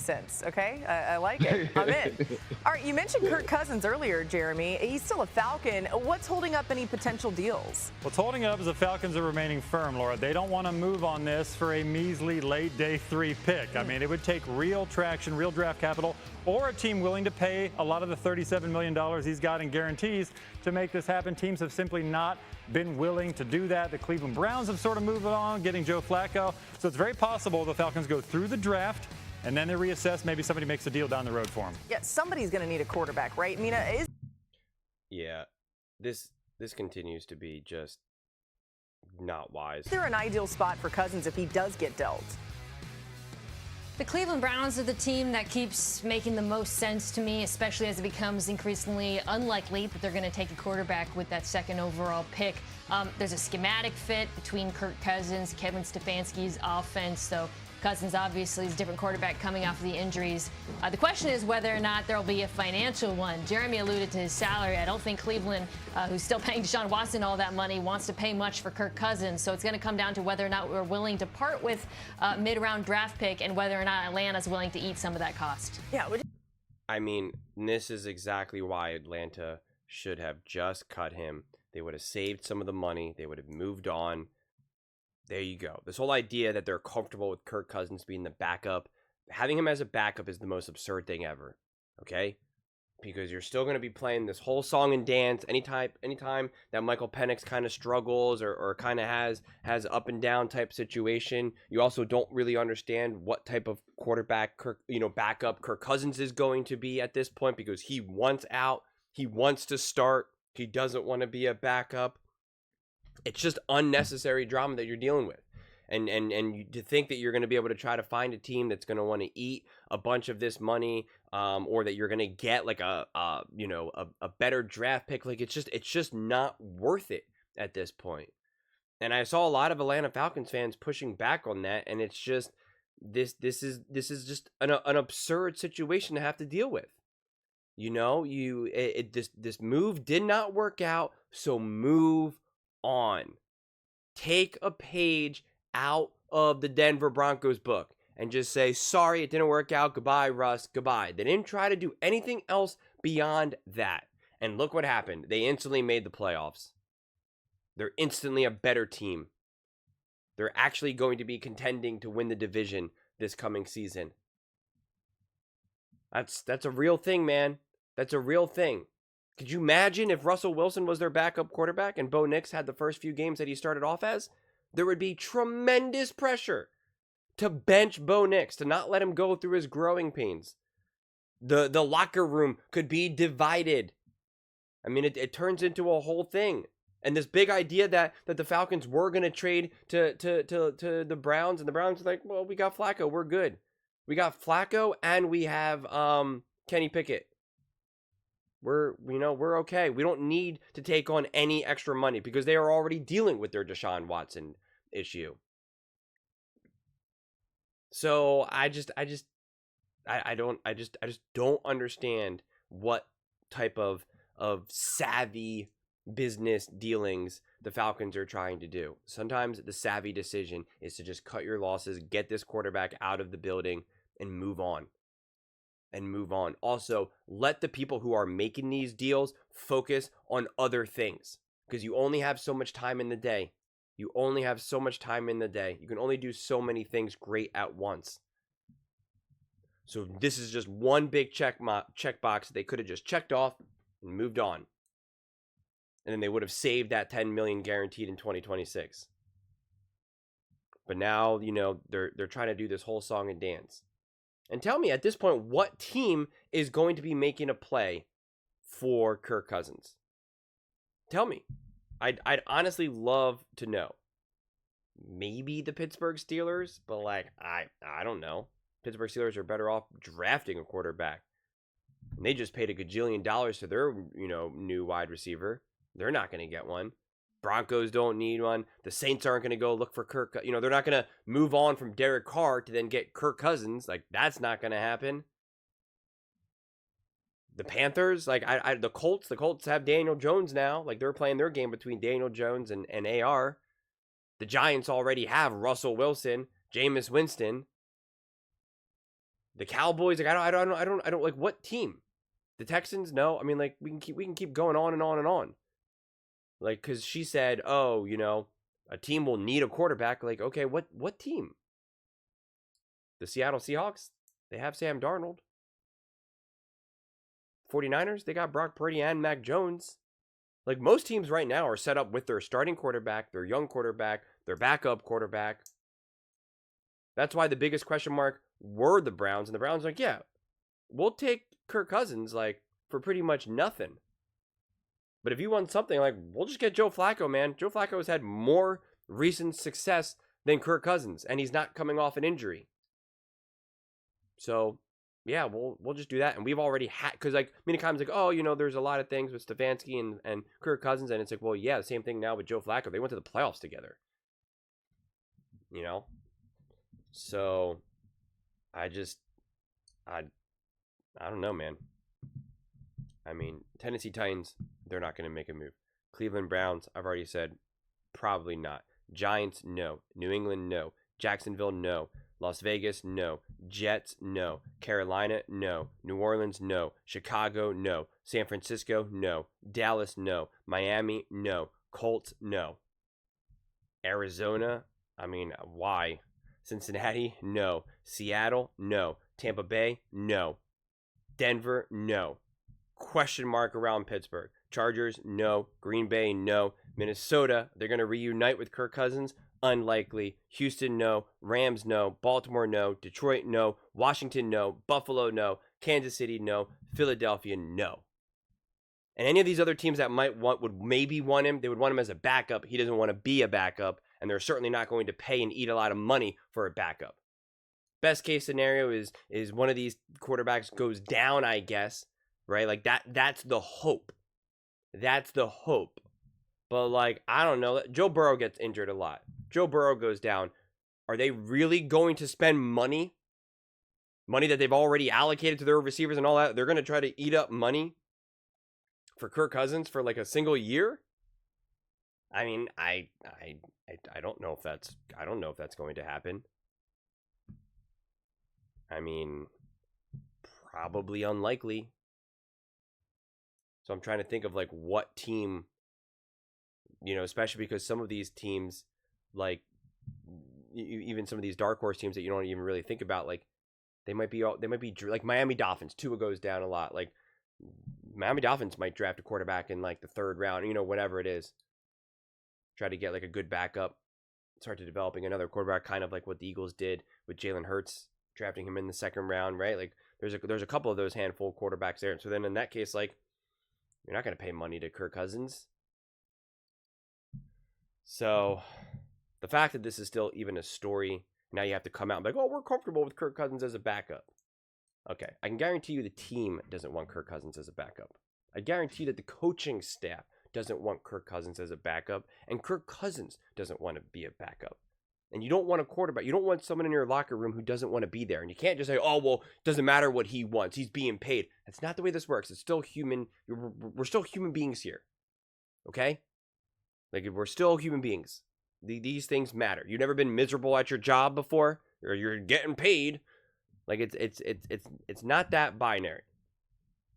sense. Okay, I like it. I'm in. All right, you mentioned Kirk Cousins earlier, Jeremy. He's still a Falcon. What's holding up any potential deals? What's holding up is the Falcons are remaining firm, Laura. They don't want to move on this for a measly late day 3 pick. I mean, it would take real traction, real draft capital, or a team willing to pay a lot of the $37 million he's got in guarantees to make this happen. Teams have simply not been willing to do that. The Cleveland Browns have sort of moved on, getting Joe Flacco. So it's very possible the Falcons go through the draft and then they reassess. Maybe somebody makes a deal down the road for them. Yeah, somebody's going to need a quarterback, right? Mina, is. Yeah, this continues to be just not wise. Is there an ideal spot for Cousins if he does get dealt? The Cleveland Browns are the team that keeps making the most sense to me, especially as it becomes increasingly unlikely that they're going to take a quarterback with that second overall pick. There's a schematic fit between Kirk Cousins, Kevin Stefanski's offense, so Cousins obviously is a different quarterback coming off of the injuries. The question is whether or not there will be a financial one. Jeremy alluded to his salary. I don't think Cleveland, who's still paying Deshaun Watson all that money, wants to pay much for Kirk Cousins. So it's going to come down to whether or not we're willing to part with a mid-round draft pick and whether or not Atlanta's willing to eat some of that cost. Yeah. I mean, this is exactly why Atlanta should have just cut him. They would have saved some of the money. They would have moved on. There you go. This whole idea that they're comfortable with Kirk Cousins being the backup, having him as a backup is the most absurd thing ever. Okay? Because you're still going to be playing this whole song and dance anytime that Michael Penix kind of struggles or kind of has up and down type situation. You also don't really understand what type of quarterback backup Kirk Cousins is going to be at this point because he wants out. He wants to start. He doesn't want to be a backup. It's just unnecessary drama that you're dealing with. And to think that you're going to be able to try to find a team that's going to want to eat a bunch of this money, or that you're going to get like a better draft pick, like it's just not worth it at this point. And I saw a lot of Atlanta Falcons fans pushing back on that, and it's just this is just an absurd situation to have to deal with. This move did not work out, so move on. Take a page out of the Denver Broncos book and just say, sorry, it didn't work out. Goodbye, Russ. Goodbye. They didn't try to do anything else beyond that. And look what happened. They instantly made the playoffs. They're instantly a better team. They're actually going to be contending to win the division this coming season. That's a real thing, man. That's a real thing. Could you imagine if Russell Wilson was their backup quarterback and Bo Nix had the first few games that he started off as? There would be tremendous pressure to bench Bo Nix, to not let him go through his growing pains. The locker room could be divided. I mean, it turns into a whole thing. And this big idea that the Falcons were going to trade to the Browns, and the Browns are like, well, we got Flacco, we're good. We got Flacco and we have Kenny Pickett. We're okay. We don't need to take on any extra money because they are already dealing with their Deshaun Watson issue. So I just don't understand what type of savvy business dealings the Falcons are trying to do. Sometimes the savvy decision is to just cut your losses, get this quarterback out of the building, and move on. Also, let the people who are making these deals focus on other things because you only have so much time in the day. You can only do so many things great at once. So this is just one big checkbox that they could have just checked off and moved on. And then they would have saved that $10 million guaranteed in 2026. But now, they're trying to do this whole song and dance. And tell me, at this point, what team is going to be making a play for Kirk Cousins? Tell me. I'd honestly love to know. Maybe the Pittsburgh Steelers, but I don't know. Pittsburgh Steelers are better off drafting a quarterback. And they just paid $1 gajillion to their, new wide receiver. They're not going to get one. Broncos don't need one. The Saints aren't going to go look for Kirk. They're not going to move on from Derek Carr to then get Kirk Cousins. That's not going to happen. The Panthers, the Colts have Daniel Jones now. They're playing their game between Daniel Jones and AR. The Giants already have Russell Wilson, Jameis Winston. The Cowboys, like I don't like what team? The Texans? No. I mean, like we can keep going on and on and on. Like, because she said, oh, you know, a team will need a quarterback. Like, okay, what team? The Seattle Seahawks? They have Sam Darnold. 49ers? They got Brock Purdy and Mac Jones. Like, most teams right now are set up with their starting quarterback, their young quarterback, their backup quarterback. That's why the biggest question mark were the Browns. And the Browns are like, yeah, we'll take Kirk Cousins, like, for pretty much nothing. But if you want something, like, we'll just get Joe Flacco, man. Joe Flacco has had more recent success than Kirk Cousins, and he's not coming off an injury. So, yeah, we'll just do that. And we've already had, because, like, many times, like, oh, you know, there's a lot of things with Stefanski and Kirk Cousins, and it's like, well, yeah, the same thing now with Joe Flacco. They went to the playoffs together. You know? So, I don't know, man. I mean, Tennessee Titans, they're not going to make a move. Cleveland Browns, I've already said, probably not. Giants, no. New England, no. Jacksonville, no. Las Vegas, no. Jets, no. Carolina, no. New Orleans, no. Chicago, no. San Francisco, no. Dallas, no. Miami, no. Colts, no. Arizona, I mean, why? Cincinnati, no. Seattle, no. Tampa Bay, no. Denver, no. Question mark around Pittsburgh. Chargers, no. Green Bay, no. Minnesota, they're going to reunite with Kirk Cousins. Unlikely. Houston, no. Rams, no. Baltimore, no. Detroit, no. Washington, no. Buffalo, no. Kansas City, no. Philadelphia, no. And any of these other teams that would maybe want him, they would want him as a backup. He doesn't want to be a backup, and they're certainly not going to pay and eat a lot of money for a backup. Best case scenario is one of these quarterbacks goes down, I guess, right? Like that's the hope. That's the hope. But, like, I don't know. Joe Burrow gets injured a lot. Joe Burrow goes down. Are they really going to spend money? Money that they've already allocated to their receivers and all that? They're going to try to eat up money for Kirk Cousins for, like, a single year? I mean, I don't know if that's going to happen. I mean, probably unlikely. So I'm trying to think of, like, what team, you know, especially because some of these teams, like, even some of these dark horse teams that you don't even really think about, like, they might be like Miami Dolphins. Tua goes down a lot. Like, Miami Dolphins might draft a quarterback in, like, the third round, you know, whatever it is. Try to get, like, a good backup. Start to developing another quarterback, kind of like what the Eagles did with Jalen Hurts, drafting him in the second round, right? Like, there's a couple of those handful of quarterbacks there. So then in that case, like, you're not going to pay money to Kirk Cousins. So the fact that this is still even a story, now you have to come out and be like, oh, we're comfortable with Kirk Cousins as a backup. Okay, I can guarantee you the team doesn't want Kirk Cousins as a backup. I guarantee that the coaching staff doesn't want Kirk Cousins as a backup, and Kirk Cousins doesn't want to be a backup. And you don't want a quarterback. You don't want someone in your locker room who doesn't want to be there. And you can't just say, oh, well, it doesn't matter what he wants. He's being paid. That's not the way this works. It's still human. We're still human beings here. Okay? Like, we're still human beings. These things matter. You've never been miserable at your job before, or you're getting paid. Like, it's not that binary.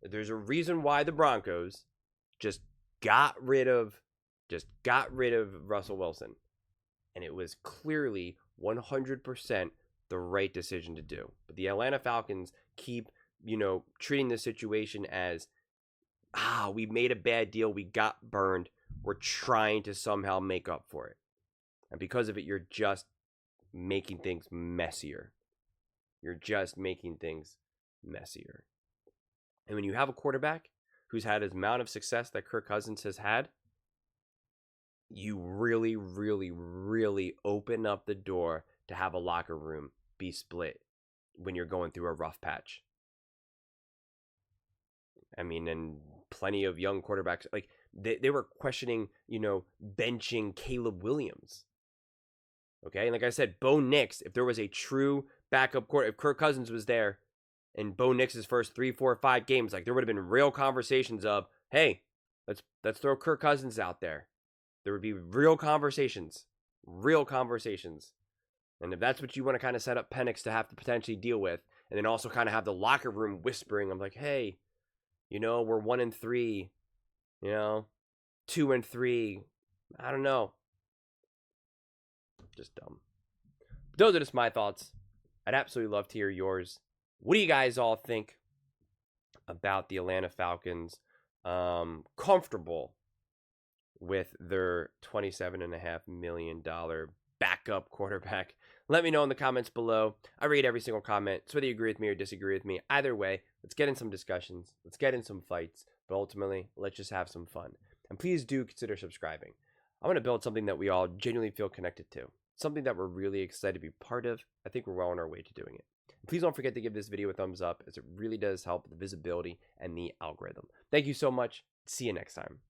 There's a reason why the Broncos just got rid of Russell Wilson. And it was clearly 100% the right decision to do. But the Atlanta Falcons keep, you know, treating the situation as, we made a bad deal. We got burned. We're trying to somehow make up for it. And because of it, you're just making things messier. You're just making things messier. And when you have a quarterback who's had as amount of success that Kirk Cousins has had, you really, really, really open up the door to have a locker room be split when you're going through a rough patch. I mean, and plenty of young quarterbacks, like, they were questioning, you know, benching Caleb Williams. Okay, and like I said, Bo Nix, if there was a true backup quarterback, if Kirk Cousins was there in Bo Nix's first 3, 4, 5 games, like, there would have been real conversations of, hey, let's throw Kirk Cousins out there. There would be real conversations. And if that's what you want to kind of set up Penix to have to potentially deal with, and then also kind of have the locker room whispering. I'm like, hey, you know, we're 1-3, you know, 2-3. I don't know. Just dumb. Those are just my thoughts. I'd absolutely love to hear yours. What do you guys all think about the Atlanta Falcons comfortable with their $27.5 million backup quarterback? Let me know in the comments below. I read every single comment, so whether you agree with me or disagree with me, either way, let's get in some discussions, let's get in some fights, but ultimately, let's just have some fun. And please do consider subscribing. I want to build something that we all genuinely feel connected to, something that we're really excited to be part of. I think we're well on our way to doing it. Please don't forget to give this video a thumbs up, as it really does help the visibility and the algorithm. Thank you so much. See you next time.